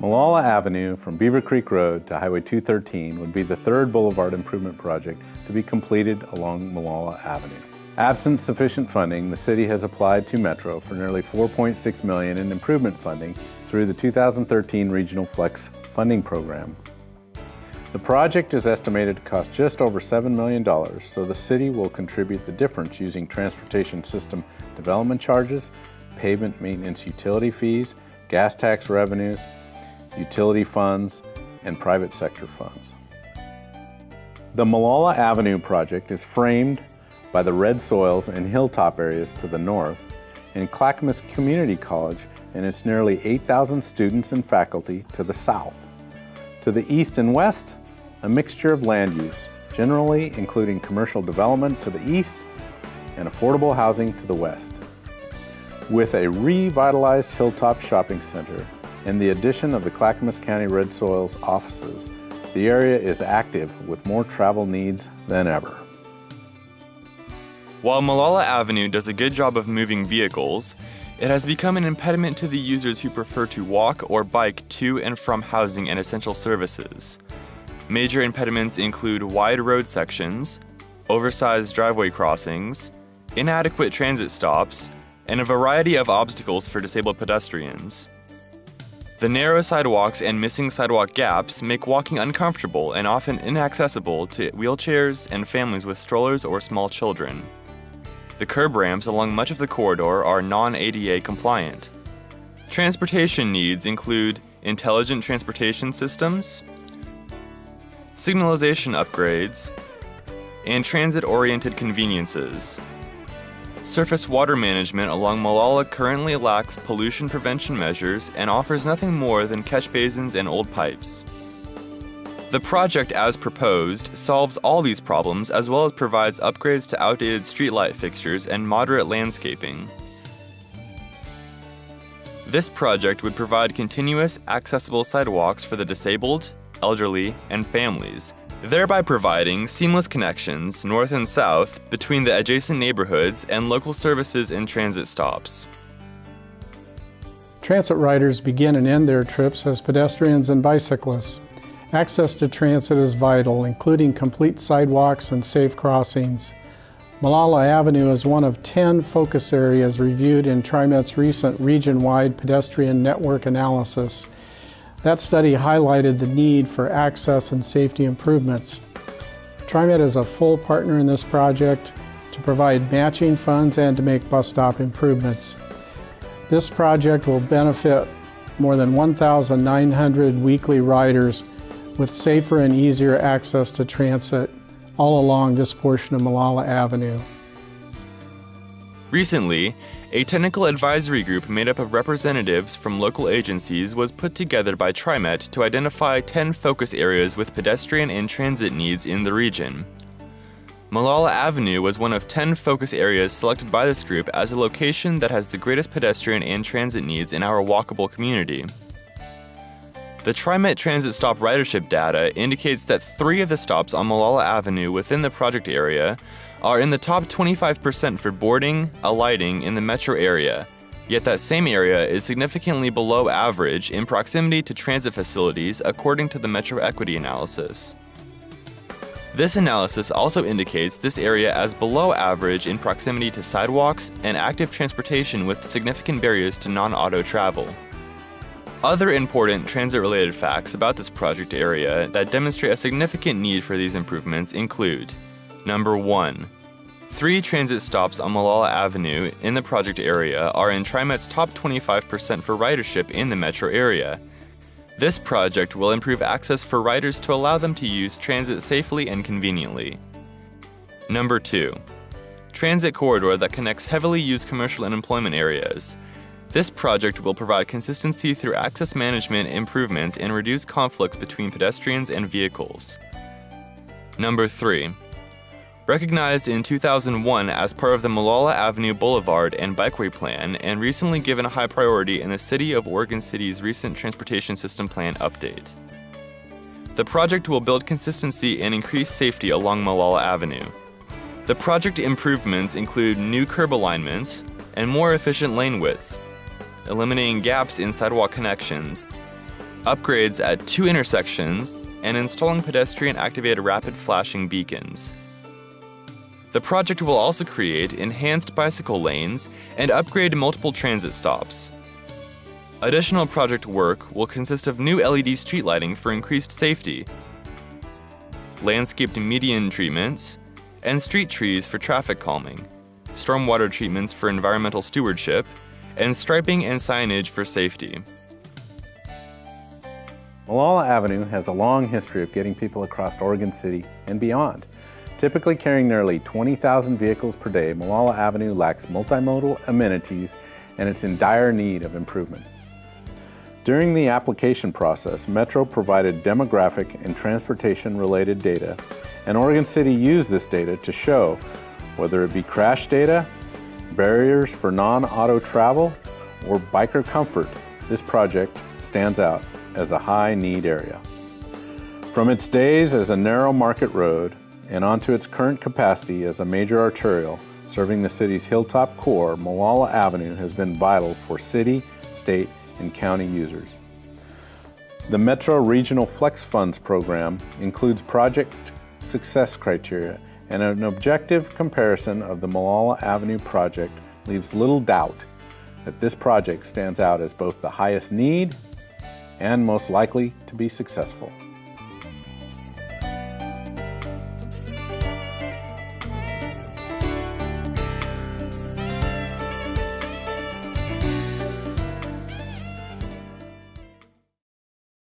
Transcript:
Molalla Avenue from Beaver Creek Road to Highway 213 would be the third boulevard improvement project to be completed along Molalla Avenue. Absent sufficient funding, the city has applied to Metro for nearly $4.6 million in improvement funding through the 2013 Regional Flex Funding Program. The project is estimated to cost just over $7 million, so the city will contribute the difference using transportation system development charges, pavement maintenance utility fees, gas tax revenues, utility funds, and private sector funds. The Molalla Avenue project is framed by the red soils and hilltop areas to the north and Clackamas Community College and its nearly 8,000 students and faculty to the south. To the east and west, a mixture of land use, generally including commercial development to the east and affordable housing to the west. With a revitalized hilltop shopping center and the addition of the Clackamas County Red Soils offices, the area is active with more travel needs than ever. While Molalla Avenue does a good job of moving vehicles, it has become an impediment to the users who prefer to walk or bike to and from housing and essential services. Major impediments include wide road sections, oversized driveway crossings, inadequate transit stops, and a variety of obstacles for disabled pedestrians. The narrow sidewalks and missing sidewalk gaps make walking uncomfortable and often inaccessible to wheelchairs and families with strollers or small children. The curb ramps along much of the corridor are non-ADA compliant. Transportation needs include intelligent transportation systems, signalization upgrades, and transit-oriented conveniences. Surface water management along Molalla currently lacks pollution prevention measures and offers nothing more than catch basins and old pipes. The project as proposed solves all these problems as well as provides upgrades to outdated streetlight fixtures and moderate landscaping. This project would provide continuous, accessible sidewalks for the disabled, elderly, and families, thereby providing seamless connections north and south between the adjacent neighborhoods and local services and transit stops. Transit riders begin and end their trips as pedestrians and bicyclists. Access to transit is vital, including complete sidewalks and safe crossings. Molalla Avenue is one of 10 focus areas reviewed in TriMet's recent region-wide pedestrian network analysis. That study highlighted the need for access and safety improvements. TriMet is a full partner in this project to provide matching funds and to make bus stop improvements. This project will benefit more than 1,900 weekly riders with safer and easier access to transit all along this portion of Molalla Avenue. Recently, a technical advisory group made up of representatives from local agencies was put together by TriMet to identify 10 focus areas with pedestrian and transit needs in the region. Molalla Avenue was one of 10 focus areas selected by this group as a location that has the greatest pedestrian and transit needs in our walkable community. The TriMet transit stop ridership data indicates that 3 of the stops on Molalla Avenue within the project area are in the top 25% for boarding, alighting in the metro area, yet that same area is significantly below average in proximity to transit facilities according to the Metro Equity analysis. This analysis also indicates this area as below average in proximity to sidewalks and active transportation with significant barriers to non-auto travel. Other important transit-related facts about this project area that demonstrate a significant need for these improvements include: Number 1. 3 transit stops on Molalla Avenue in the project area are in TriMet's top 25% for ridership in the metro area. This project will improve access for riders to allow them to use transit safely and conveniently. Number 2. Transit corridor that connects heavily used commercial and employment areas. This project will provide consistency through access management improvements and reduce conflicts between pedestrians and vehicles. Number 3. Recognized in 2001 as part of the Molalla Avenue Boulevard and Bikeway Plan and recently given a high priority in the City of Oregon City's recent Transportation System Plan update. The project will build consistency and increase safety along Molalla Avenue. The project improvements include new curb alignments and more efficient lane widths, eliminating gaps in sidewalk connections, upgrades at 2 intersections, and installing pedestrian-activated rapid flashing beacons. The project will also create enhanced bicycle lanes and upgrade multiple transit stops. Additional project work will consist of new LED street lighting for increased safety, landscaped median treatments, and street trees for traffic calming, stormwater treatments for environmental stewardship, and striping and signage for safety. Molalla Avenue has a long history of getting people across Oregon City and beyond. Typically carrying nearly 20,000 vehicles per day, Molalla Avenue lacks multimodal amenities and it's in dire need of improvement. During the application process, Metro provided demographic and transportation-related data, and Oregon City used this data to show whether it be crash data, barriers for non-auto travel, or biker comfort, this project stands out as a high-need area. From its days as a narrow market road and onto its current capacity as a major arterial serving the city's hilltop core, Molalla Avenue has been vital for city, state, and county users. The Metro Regional Flex Funds program includes project success criteria, and an objective comparison of the Molalla Avenue project leaves little doubt that this project stands out as both the highest need and most likely to be successful.